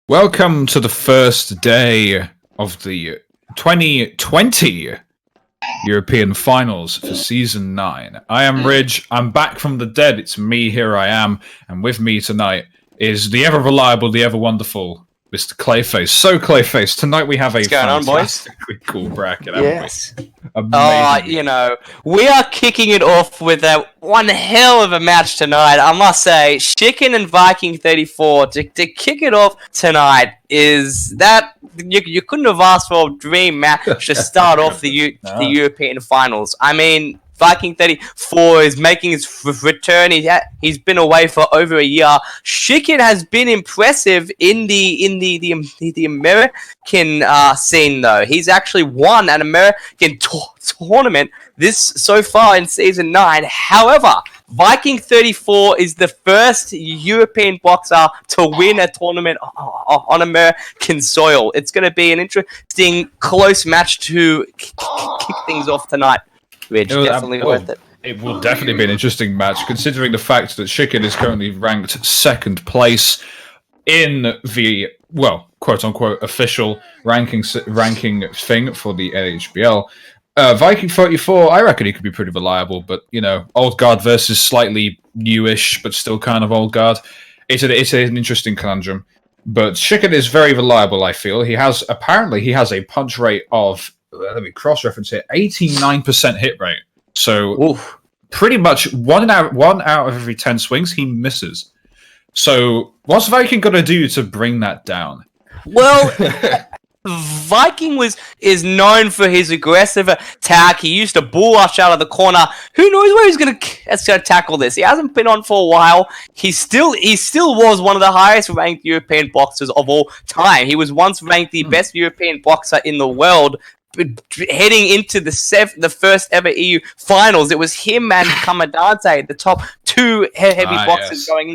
Welcome to the first day of the 2020 European Finals for Season 9. I am Ridge. I'm back from the dead. It's me, here I am. And with me tonight is the ever-reliable, the ever-wonderful Mr. Clayface. So, Clayface, tonight we have a fantastically cool bracket, haven't we? Amazing. We are kicking it off with one hell of a match tonight. I must say, Chicken and Viking 34 to kick it off tonight is that you couldn't have asked for a dream match to start off the European Finals. I mean, Viking 34 is making his return. He's been away for over a year. Chicken has been impressive in the American scene, though. He's actually won an American tournament so far in Season 9. However, Viking 34 is the first European boxer to win a tournament on American soil. It's going to be an interesting, close match to kick things off tonight. Ridge, definitely worth it. It will definitely be an interesting match, considering the fact that Chicken is currently ranked second place in the, quote-unquote, official ranking thing for the NHBL. Viking 34, I reckon he could be pretty reliable, but, old guard versus slightly newish, but still kind of old guard. It's an interesting conundrum. But Chicken is very reliable, I feel. He has a punch rate of, let me cross-reference here, 89% hit rate. So pretty much one out of every 10 swings, he misses. So what's Viking going to do to bring that down? Well, Viking is known for his aggressive attack. He used to bull rush out of the corner. Who knows where he's going to tackle this? He hasn't been on for a while. He still was one of the highest ranked European boxers of all time. He was once ranked the best European boxer in the world. Heading into the first ever EU finals, it was him and Comandante, the top two heavy boxers going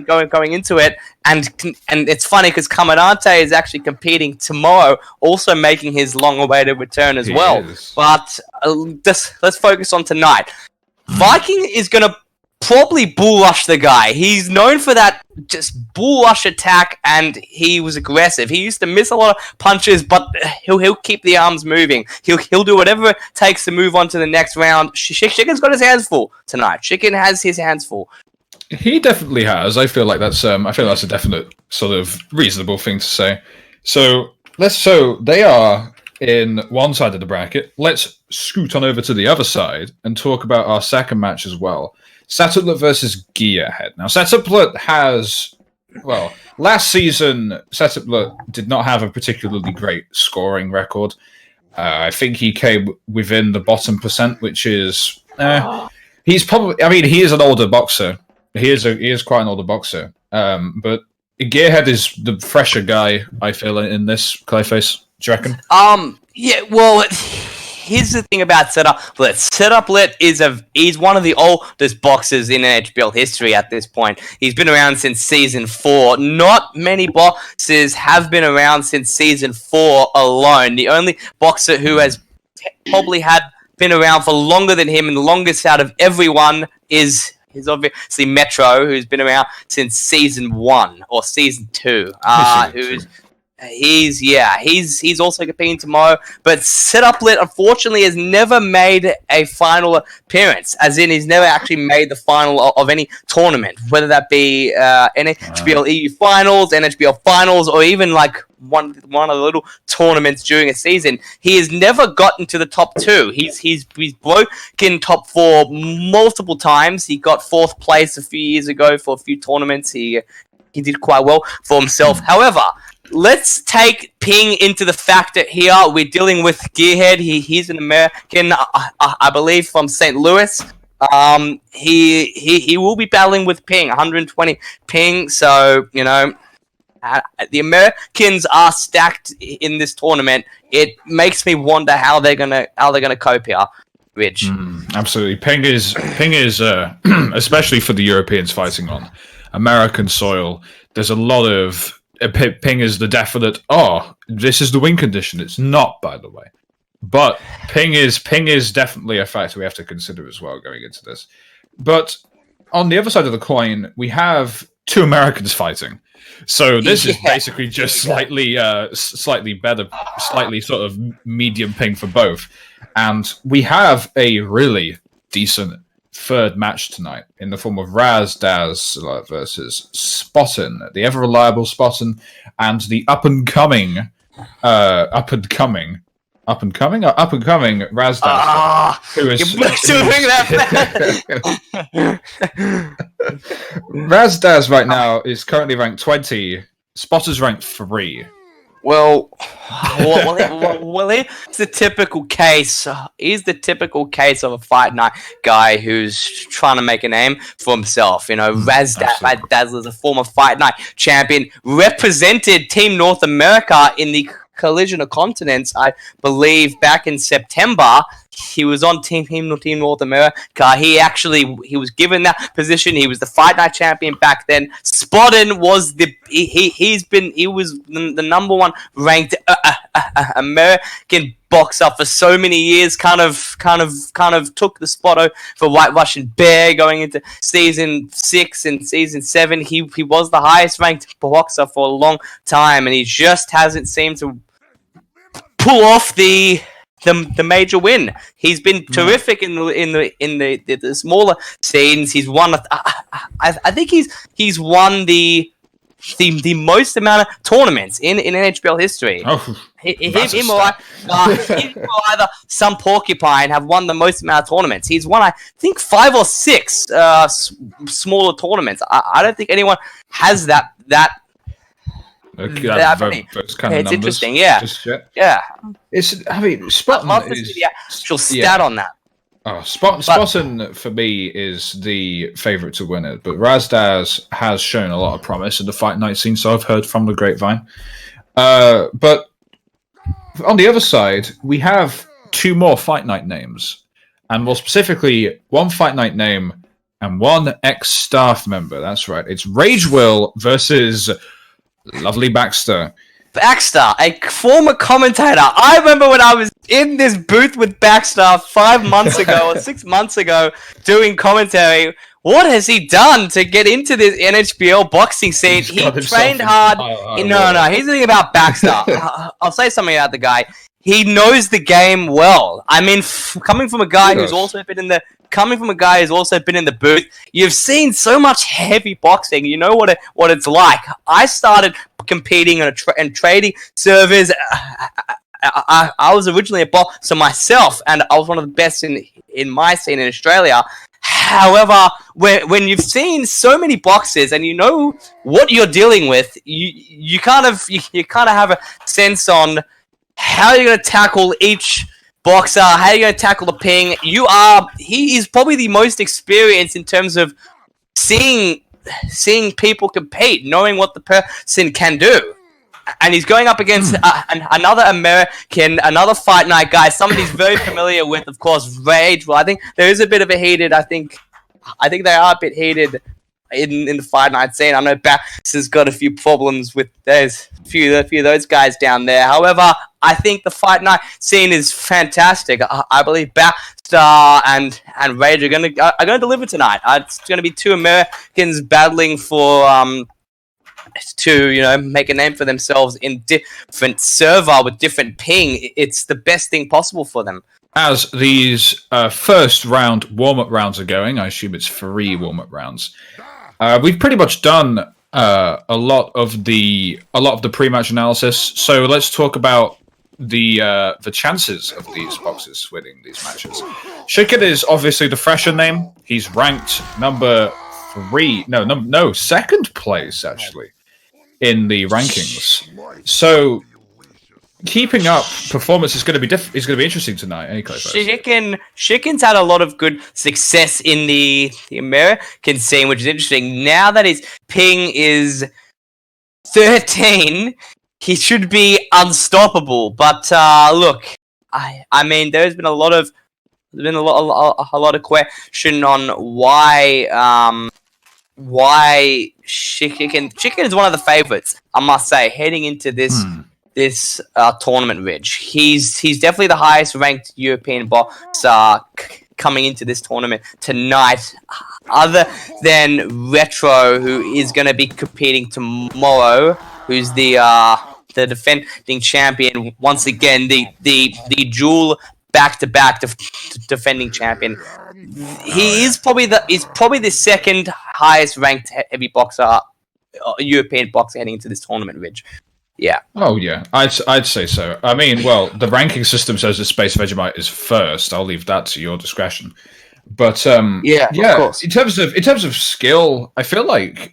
into it. And it's funny because Comandante is actually competing tomorrow, also making his long-awaited return as well. But let's focus on tonight. Viking is going to probably bull rush the guy. He's known for that just bull rush attack, and he was aggressive. He used to miss a lot of punches, but he'll keep the arms moving. He'll do whatever it takes to move on to the next round. Chicken's got his hands full tonight. Chicken has his hands full. He definitely has. I feel like that's a definite sort of reasonable thing to say. So they are in one side of the bracket. Let's scoot on over to the other side and talk about our second match as well. Satuplet versus Gearhead. Now, Satuplet has, last season, Satuplet did not have a particularly great scoring record. I think he came within the bottom percent, which is, he's probably, he is an older boxer. He is quite an older boxer. But Gearhead is the fresher guy, I feel, in this, Clayface. Do you reckon? Here's the thing about Satuplet. Satuplet he's one of the oldest boxers in NHBL history at this point. He's been around since Season 4. Not many boxers have been around since Season 4 alone. The only boxer who has probably been around for longer than him and the longest out of everyone is obviously Metro, who's been around since Season 1 or Season 2. He's also competing tomorrow, but Satuplet unfortunately has never made a final appearance, as in he's never actually made the final of any tournament, whether that be NHBL EU finals, NHBL finals, or even like one of the little tournaments during a season. He has never gotten to the top 2. He's broken top 4 multiple times. He got 4th place a few years ago for a few tournaments. He did quite well for himself. However, let's take Ping into the factor here. We're dealing with Gearhead. He's an American, I believe, from St. Louis. He will be battling with Ping, 120 Ping. So, the Americans are stacked in this tournament. It makes me wonder how they're gonna cope here. Ridge. Absolutely, Ping is especially for the Europeans fighting on American soil. There's a lot of Ping is the definite, this is the win condition. It's not, by the way. But Ping is definitely a factor we have to consider as well going into this. But on the other side of the coin, we have two Americans fighting. So this is basically just slightly better, slightly sort of medium ping for both. And we have a really decent third match tonight in the form of Raz Daz versus Spottin, the ever reliable Spottin, and the up and coming Raz Daz, who is doing that. Raz Daz right now is currently ranked 20. Spotter's ranked 3. Well, it's the typical case. He's the typical case of a fight night guy who's trying to make a name for himself. You know, Raz Daz is a former fight night champion, represented Team North America in the Collision of Continents, I believe, back in September. He was on Team North America. He was given that position. He was the fight night champion back then. Spottin was he was the number one ranked American boxer for so many years. Kind of took the spot for White Russian Bear going into season 6 and season 7. He was the highest ranked boxer for a long time, and he just hasn't seemed to pull off the major win. He's been terrific in the smaller scenes. He's won. I think he's won the most amount of tournaments in NHBL history. Oh, him or either some porcupine have won the most amount of tournaments. He's won, I think, 5 or 6 smaller tournaments. I don't think anyone has that. Okay, those kind of it's numbers. interesting, yeah. Spottin I'd love to see the actual stat on that. Spottin for me is the favourite to win it, but Raz Daz has shown a lot of promise in the fight night scene, so I've heard from the grapevine. But on the other side, we have 2 more fight night names, and more specifically, 1 fight night name and 1 ex-staff member. That's right, it's Rage Will versus Lovely Baxter. Baxter, a former commentator. I remember when I was in this booth with Baxter 5 months ago or 6 months ago doing commentary. What has he done to get into this NHBL boxing scene? He trained hard. No. Here's the thing about Baxter. I'll say something about the guy. He knows the game well. I mean, coming from a guy who's also been in the booth, you've seen so much heavy boxing. You know what it's like. I started competing and trading servers. I was originally a boxer myself, and I was one of the best in my scene in Australia. However, when you've seen so many boxers and you know what you're dealing with, you kind of have a sense on how you're going to tackle each boxer, how you're going to tackle the ping. He is probably the most experienced in terms of seeing people compete, knowing what the person can do. And he's going up against another American, another fight night guy, somebody he's very familiar with, of course, Rage. Well, I think there is a bit of a heated, I think they are a bit heated in the fight night scene. I know Bass has got a few problems with those few of those guys down there. However, I think the fight night scene is fantastic. I believe Baxter and Rage are going to deliver tonight. It's going to be 2 Americans battling for to make a name for themselves in different server with different ping. It's the best thing possible for them. As these first round warm-up rounds are going, I assume it's 3 warm-up rounds. We've pretty much done a lot of the pre-match analysis. So let's talk about the chances of these boxers winning these matches. Shikin is obviously the fresher name. He's ranked number 3. No, second place actually in the rankings. So keeping up performance is going to be is going to be interesting tonight. Shikin's had a lot of good success in the American scene, which is interesting. Now that his ping is 13, he should be unstoppable. But look, I mean, there's been a lot of question on why Shikin is one of the favorites, I must say, heading into this tournament, Ridge. He's definitely the highest ranked European boxer coming into this tournament tonight. other than Retro, who is going to be competing tomorrow, who's the defending champion once again, the dual back-to-back defending champion. He's probably the second highest ranked heavy boxer, European boxer heading into this tournament, Ridge. Yeah. Oh yeah, I'd say so. I mean, well, the ranking system says that Space Vegemite is first. I'll leave that to your discretion. But yeah, of course. In terms of skill, I feel like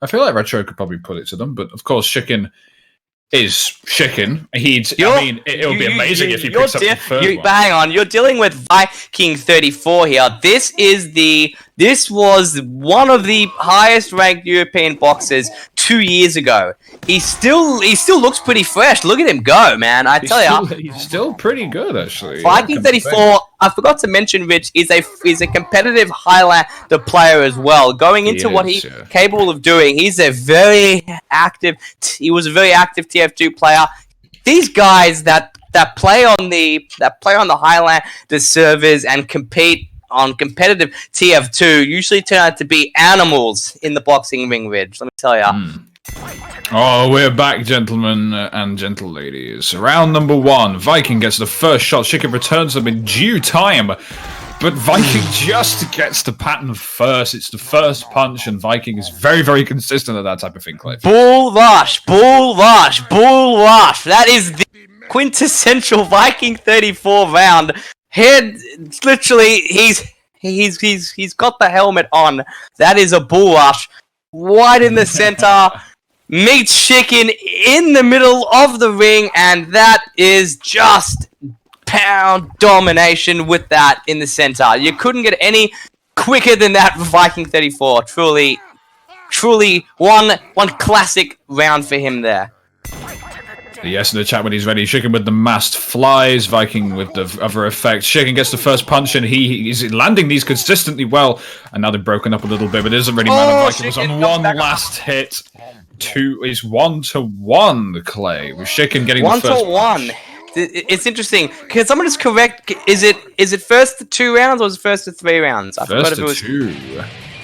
Retro could probably put it to them. But of course, Chicken is Chicken. It would be amazing if he picks up the third one. Hang on, you're dealing with Viking 34 here. This was one of the highest ranked European boxers 2 years ago. He still looks pretty fresh. Look at him go, man. He's still pretty good, actually. Viking 34, I forgot to mention, Rich, is a competitive Highlander player as well. Going into what he's capable of doing, he was a very active TF2 player. These guys that play on the Highlander servers and compete on competitive TF2 usually turn out to be animals in the boxing ring, Ridge. Let me tell you. Oh, we're back, gentlemen and gentle ladies. Round number 1. Viking gets the first shot. Chicken returns them in due time. But Viking just gets the pattern first. It's the first punch, and Viking is very, very consistent at that type of thing, Cliff. Bull rush, bull rush, bull rush. That is the quintessential Viking 34 round. Literally, he's got the helmet on. That is a bull rush. Wide in the center. Meets Chicken in the middle of the ring, and that is just pound domination with that in the center. You couldn't get any quicker than that for Viking 34. Truly one classic round for him there. Yes, in the chat when he's ready. Chicken with the masked flies. Viking with the other effects. Chicken gets the first punch, and he's landing these consistently well. And now they've broken up a little bit, but it doesn't really matter. Viking was on one last hit. 2 is 1-1, Clay, with Chicken getting the first 1-1. It's interesting because someone is correct. Is it first to 2 rounds or is it first to 3 rounds? I forgot if it was 2.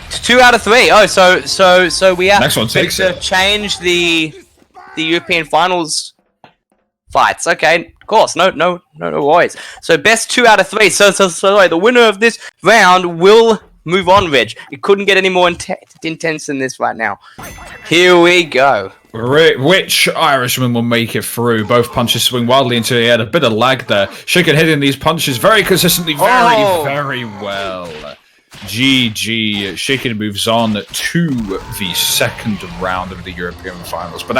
2 out of 3. Oh, so we have next one takes to change the European finals fights. Okay, of course, no worries. So best 2 out of 3. So the winner of this round will move on, Reg. It couldn't get any more intense than this right now. Here we go. Which Irishman will make it through? Both punches swing wildly into the air. A bit of lag there. Chicken hitting these punches very consistently, very well. GG. Chicken moves on to the second round of the European finals, but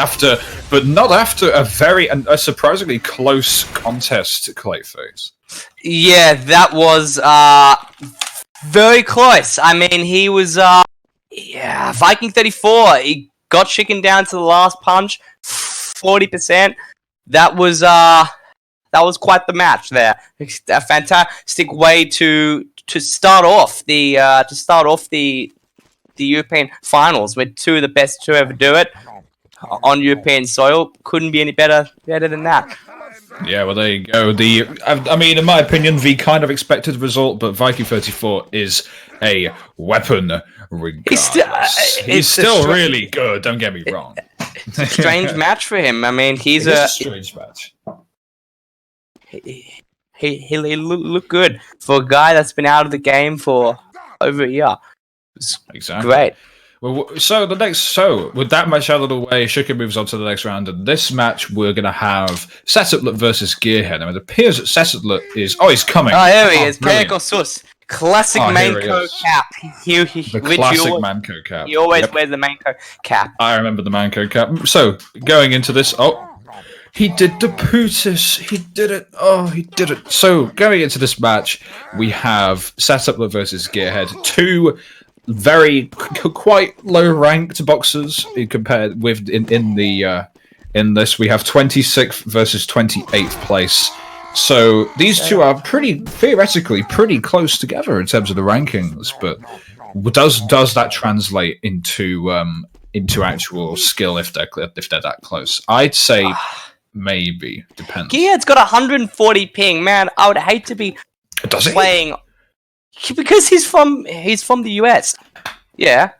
not after a surprisingly close contest, Clayface. Yeah, that was very close. I mean, he was Viking 34. He got Chicken down to the last punch, 40%. That was quite the match there. A fantastic way to start off the European finals with 2 of the best to ever do it on European soil. Couldn't be any better than that. Yeah, well, there you go. I mean, in my opinion, the kind of expected result, but Viking 34 is a weapon regardless. He's still really good, don't get me wrong. It's a strange match for him. I mean, he's a strange match. He looked good for a guy that's been out of the game for over a year. Exactly. Great. Well, with that match out of the way, Chicken moves on to the next round, and this match we're going to have Setuplet versus Gearhead. Now, it appears that Setuplet is... Oh, he's coming. Oh, here he is. Pegasus. Classic Manco cap. The classic Manco cap. He always wears the Manco cap. I remember the Manco cap. So, going into this... Oh, he did the Putis. He did it. Oh, he did it. So, going into this match, we have Setuplet versus Gearhead. 2... quite low ranked boxers compared with in this we have 26th versus 28th place. So these two are theoretically pretty close together in terms of the rankings, but does that translate into actual skill if they're that close? I'd say maybe. Depends. Gearhead's got 140 ping, man. I would hate to be playing. Because he's from the US. Yeah.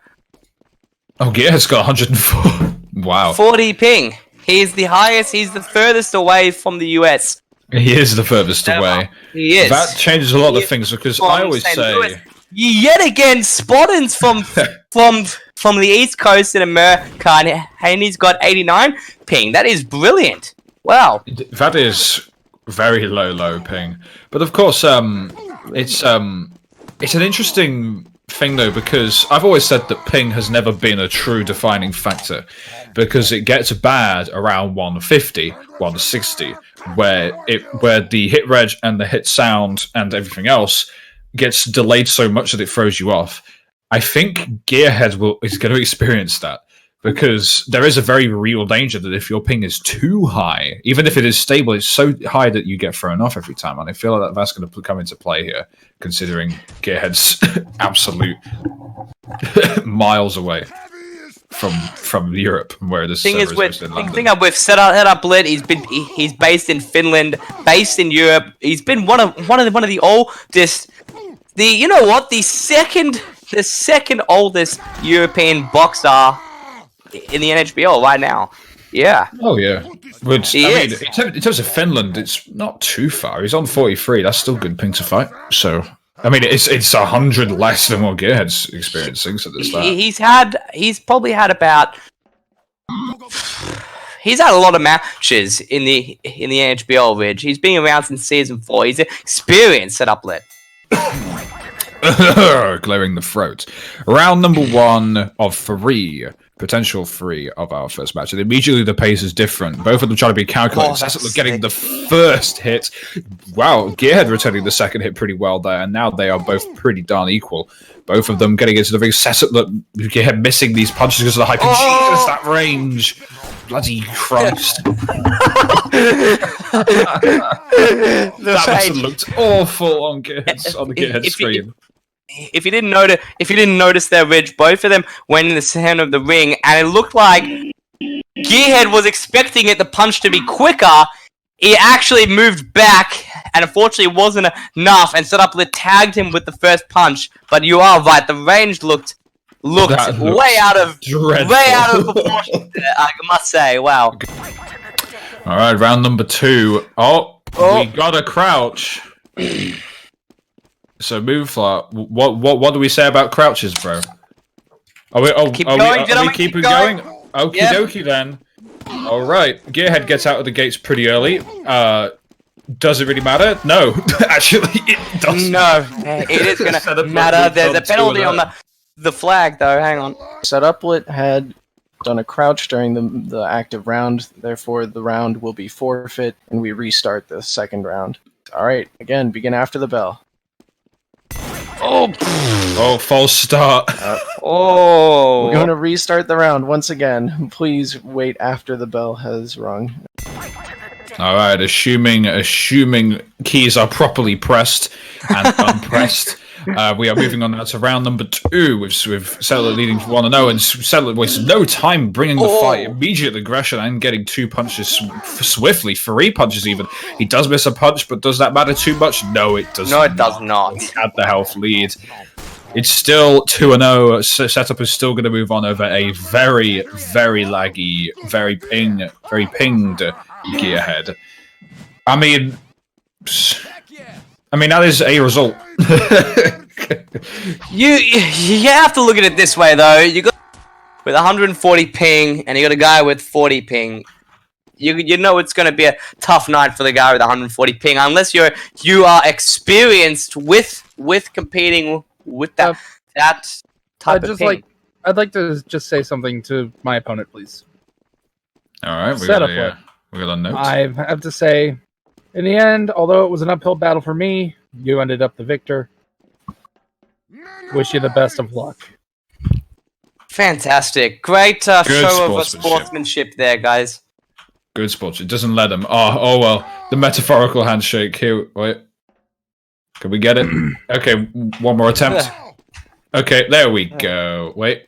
Oh, Gearhead's got 104. Wow. 40 ping. He's the highest. He's the furthest away from the US. He is the furthest away. He is. That changes a lot of things because I always say... Yet again, Spottins from the East Coast in America, and he's got 89 ping. That is brilliant. Wow. That is very low ping. But of course, it's an interesting thing though, because I've always said that ping has never been a true defining factor, because it gets bad around 150, 160, where the hit reg and the hit sound and everything else gets delayed so much that it throws you off. I think Gearhead is going to experience that, because there is a very real danger that if your ping is too high, even if it is stable, it's so high that you get thrown off every time. And I feel like that's going to come into play here, considering Gearhead's absolute miles away from Europe, where this thing is with London. With Setup Lit, he's based in Finland, based in Europe. He's been one of the oldest. The second oldest European boxer in the NHBL right now. Yeah. Oh yeah. But in terms of Finland, it's not too far. He's on 43. That's still good ping to fight. So I mean, it's 100 less than what Gearhead's experiencing. So there's that. He's probably had about. He's had a lot of matches in the NHBL, Ridge. He's been around since season 4. He's experienced at Uplit. Clearing the throat. Round number 1 of 3. Potential 3 of our first match. And immediately the pace is different. Both of them trying to be calculated. Sasset getting the first hit. Wow, Gearhead returning the second hit pretty well there. And now they are both pretty darn equal. Both of them getting into the ring. Sasset, Gearhead missing these punches because of the hype. Jesus, that range. Bloody Christ. That must have looked awful on the Gearhead screen. If you didn't notice there, Ridge, both of them went in the center of the ring, and it looked like Gearhead was expecting the punch to be quicker. He actually moved back, and unfortunately it wasn't enough, and Setup tagged him with the first punch. But you are right, the range looked way out of proportion. I must say, wow. All right, round number 2. Oh, we got a crouch. So move flat. What do we say about crouches, bro? Are we keeping going? Okie dokie then. All right, Gearhead gets out of the gates pretty early. Does it really matter? No, actually, it doesn't. No, it is gonna matter. There's a penalty on the flag, though. Hang on. Setuplet had done a crouch during the active round, therefore the round will be forfeit, and we restart the second round. All right, again, begin after the bell. Oh, false start. We're going to restart the round once again. Please wait after the bell has rung. All right, assuming keys are properly pressed and unpressed. We are moving on now to round number 2 with Settler leading 1-0, and Settler wastes no time bringing the fight, immediate aggression, and getting 2 punches swiftly, 3 punches even. He does miss a punch, but does that matter too much? No, it does. No, it does not. He had the health lead. It's still 2-0. Setup is still going to move on over a very, very laggy, very pinged Gearhead. I mean, that is a result. You have to look at it this way, though. You got with 140 ping, and you got a guy with 40 ping. You know it's going to be a tough night for the guy with 140 ping, unless you are experienced with competing with that type of ping. I'd like to just say something to my opponent, please. All right, we got a note. I have to say, in the end, although it was an uphill battle for me, you ended up the victor. Wish you the best of luck. Fantastic. Great show of sportsmanship there, guys. Good sportsmanship. It doesn't let him. Oh, well. The metaphorical handshake. Here, wait. Can we get it? Okay, one more attempt. Okay, there we go. Wait.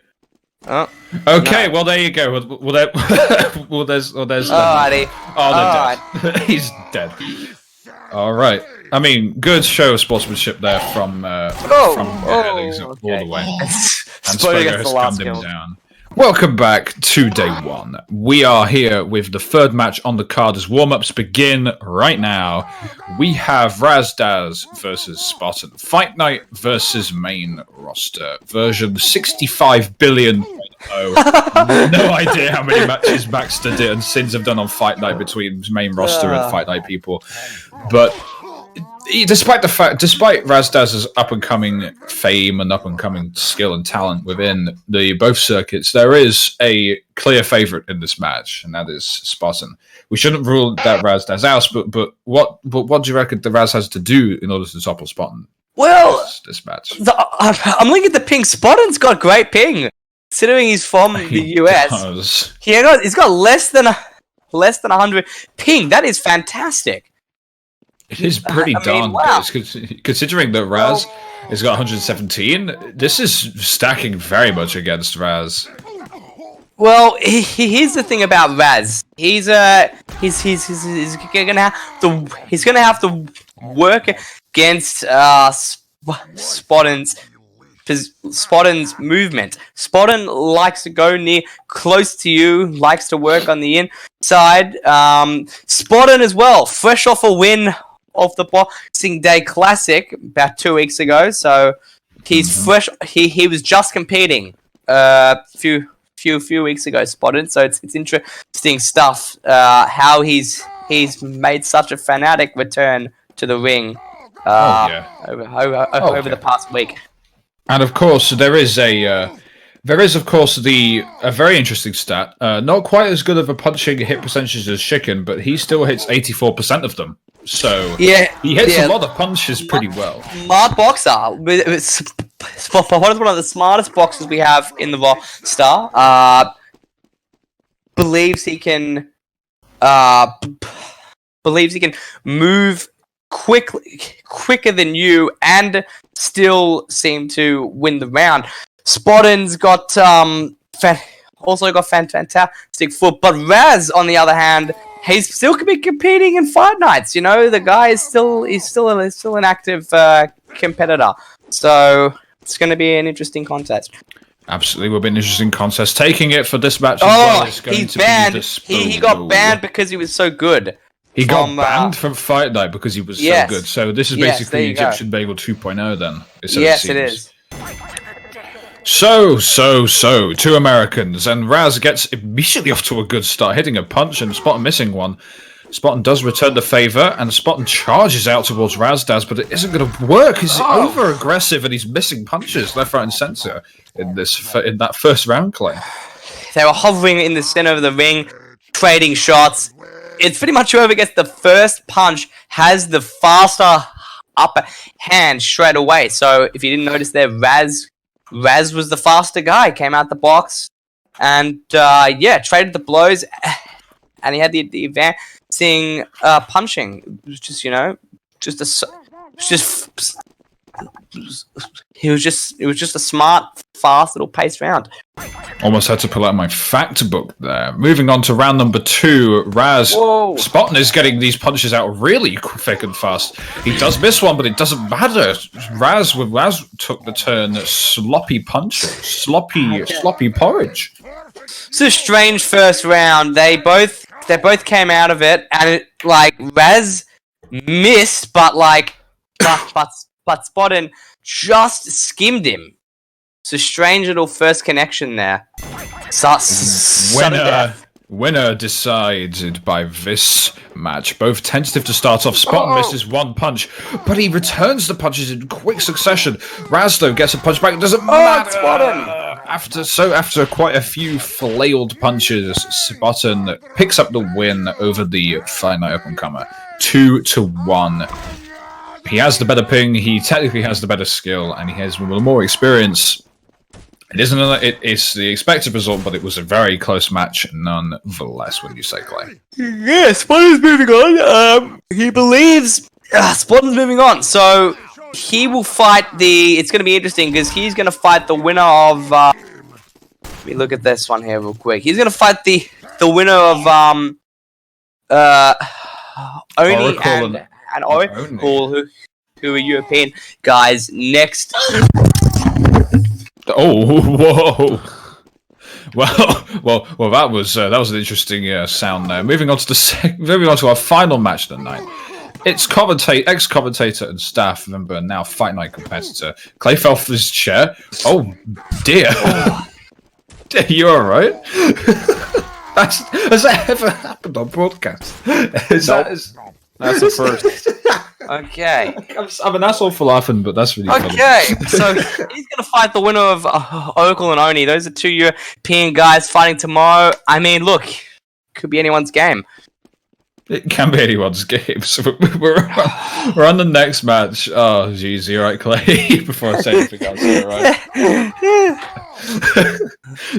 Oh. Okay, well there you go. There's. Alrighty. Oh, they're dead. He's dead. All right. I mean, good show of sportsmanship there from Alex all the way. And Spogo has gunned him down. Welcome back to day one. We are here with the third match on the card as warm-ups begin right now. We have Razdaz versus Spartan. Fight Night versus main roster. Version 65 billion. No idea how many matches Baxter did and Sins have done on Fight Night between main roster and Fight Night people. But despite Razdaz's up-and-coming fame and up-and-coming skill and talent within both circuits, there is a clear favourite in this match, and that is Spartan. We shouldn't rule that Razdaz out, but what do you reckon the Raz has to do in order to topple Spartan? Well, this match. I'm looking at the ping. Spartan's got great ping, considering he's from the US. He's got less than 100 ping. That is fantastic. It is pretty darn good, considering that Raz has got 117. This is stacking very much against Raz. Well, here's the thing about Raz. He's gonna have to work against Spartan's movement. Spartan likes to go close to you, likes to work on the inside. Spartan as well, fresh off a win of the Boxing Day Classic about 2 weeks ago, so he's fresh. He was just competing few weeks ago, Spartan. So it's interesting stuff. How he's made such a fanatic return to the ring over the past week. And of course, there is a very interesting stat. Not quite as good of a punching hit percentage as Chicken, but he still hits 84% of them. So he hits a lot of punches pretty well. Smart boxer. It's one of the smartest boxers we have in the roster. Believes he can move quicker than you and still seem to win the round. Spartan's got also got fantastic foot, but Raz, on the other hand, he's still could be competing in Fight Nights. You know, the guy is still an active competitor. So it's going to be an interesting contest. Absolutely, will be an interesting contest. Taking it for this match as well is going he's to banned. be He got banned because he was so good. He got banned from Fight Night because he was so good. So this is basically Egyptian Bagel 2.0 then. Yes, it is. So, two Americans, and Raz gets immediately off to a good start, hitting a punch and Spartan missing one. Spartan does return the favour, and Spartan charges out towards Razdaz, but it isn't going to work. He's over-aggressive, and he's missing punches left, right, and centre in that first round, Clay. They were hovering in the centre of the ring, trading shots. It's pretty much whoever gets the first punch has the faster upper hand straight away. So if you didn't notice there, Raz was the faster guy, came out the box, and traded the blows, and he had the advancing punching. It was just, it was just a smart, fast little paced round. Almost had to pull out my fact book there. Moving on to round number 2, Raz. Spartan is getting these punches out really thick and fast. He does miss one, but it doesn't matter. Raz took the turn sloppy punches, sloppy porridge. It's a strange first round. They both came out of it, and Raz missed, but Spartan just skimmed him. It's a strange little first connection there. Winner decided by this match. Both tentative to start off. Spartan misses one punch, but he returns the punches in quick succession. Raz, though, gets a punch back. It doesn't matter. Spartan! After quite a few flailed punches, Spartan picks up the win over the Fight Night up-and-comer. 2-1. He has the better ping, he technically has the better skill, and he has more experience. It's the expected result, but it was a very close match nonetheless, wouldn't you say, Clay? Yes, Spartan's moving on. He believes Spartan's moving on, so he will fight it's going to be interesting, because he's going to fight the winner of... let me look at this one here real quick. He's going to fight the winner of... Oni and Oracle, who are European guys. Next. Oh, whoa. Well. That was an interesting sound there. Moving on to our final match of the night. It's ex-commentator and staff member, and now Fight Night competitor, Clay fell off his chair. Oh dear, you all right? Has that ever happened on broadcast? That's the first. Okay. I'm an asshole for laughing, but that's really funny. Okay, so he's going to fight the winner of Oracle and Oni. Those are two European guys fighting tomorrow. I mean, look, could be anyone's game. It can be anyone's game. So we're on the next match. Oh, geez, you're right, Clay. Before I say anything else, you're right.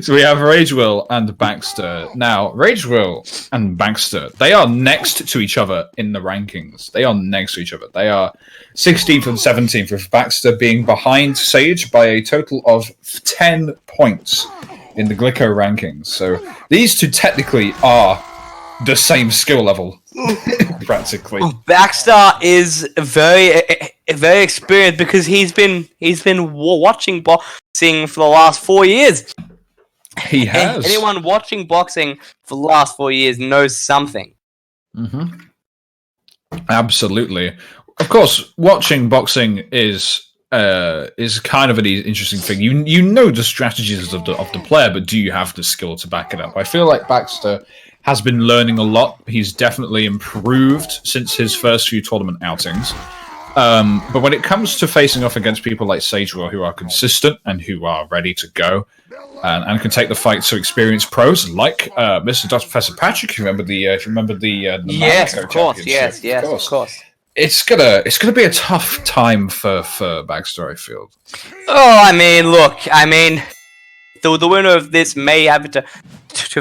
So we have Ragewill and Baxter. Now, Ragewill and Baxter, they are next to each other in the rankings. They are 16th and 17th, with Baxter being behind Sage by a total of 10 points in the Glico rankings. So these two technically are the same skill level, practically. Baxter is very experienced because he's been watching boxing for the last 4 years. He has. Anyone watching boxing for the last 4 years knows something. Mm-hmm. Absolutely. Of course, watching boxing is kind of an interesting thing. You know the strategies of the player, but do you have the skill to back it up? I feel like Baxter has been learning a lot. He's definitely improved since his first few tournament outings. But when it comes to facing off against people like Sagewell, who are consistent and who are ready to go and can take the fight to experienced pros like Mr. Dr. Professor Patrick, if you remember the yes, of course, yes, of course. It's gonna be a tough time for Baxter, I feel. Oh, I mean, look, the winner of this may have to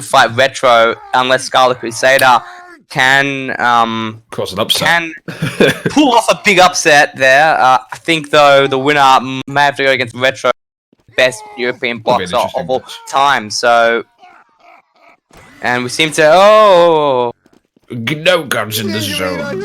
fight Retro unless Scarlet Crusader can cause an upset. Can pull off a big upset there. I think though the winner may have to go against Retro, best European boxer of all time. So, and we seem to no guns in the zone.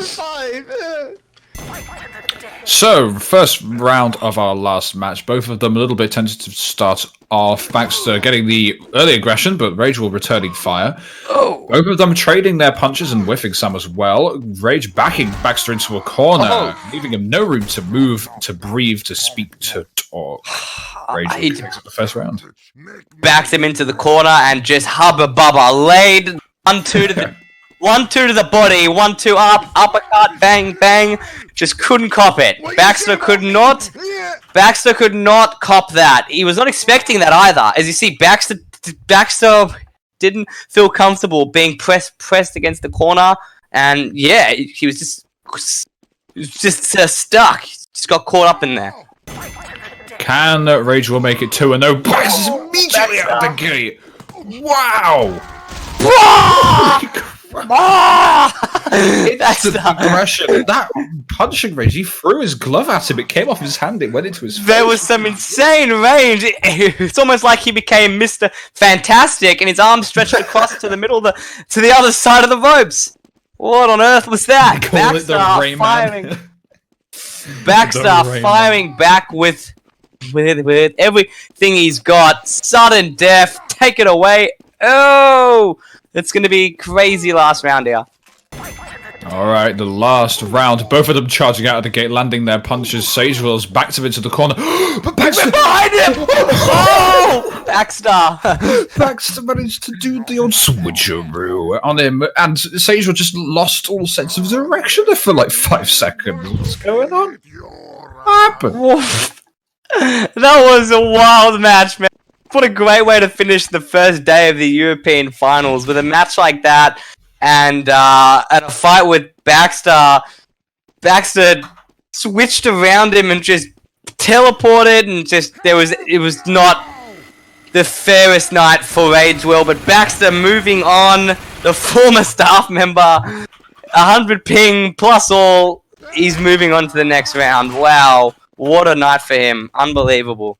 So, first round of our last match, both of them a little bit tentative to start off. Baxter getting the early aggression, but Rage will returning fire. Oh. Both of them trading their punches and whiffing some as well. Rage backing Baxter into a corner, leaving him no room to move, to breathe, to speak, to talk. Rage takes up the first round. Backs him into the corner and just hubba bubba laid 1-2 to the 1-2 to the body, 1-2 up, uppercut, bang, bang. Just couldn't cop it. Baxter could not cop that. He was not expecting that either. As you see, Baxter didn't feel comfortable being pressed against the corner, and yeah, he was just stuck. Just got caught up in there. Can Rage will make it 2-0? Baxter's immediately out the gate. Wow. That's the aggression. That punching range, he threw his glove at him. It came off his hand. It went into his face. There was some insane range. It's almost like he became Mr. Fantastic, and his arms stretched across to the other side of the ropes. What on earth was that? Baxter firing back with everything he's got. Sudden death. Take it away. Oh. It's going to be crazy last round here. Alright, the last round. Both of them charging out of the gate, landing their punches. Sagewell's backed him into the corner. But Baxter behind him! Oh! Baxter managed to do the old switcheroo on him, and Sagewell just lost all sense of direction there for like 5 seconds. What's going on? What happened? That was a wild match, man. What a great way to finish the first day of the European finals with a match like that, and a fight with Baxter. Baxter switched around him and just teleported, and it was not the fairest night for Ragewill, but Baxter moving on, the former staff member, 100 ping plus all, he's moving on to the next round. Wow, what a night for him. Unbelievable.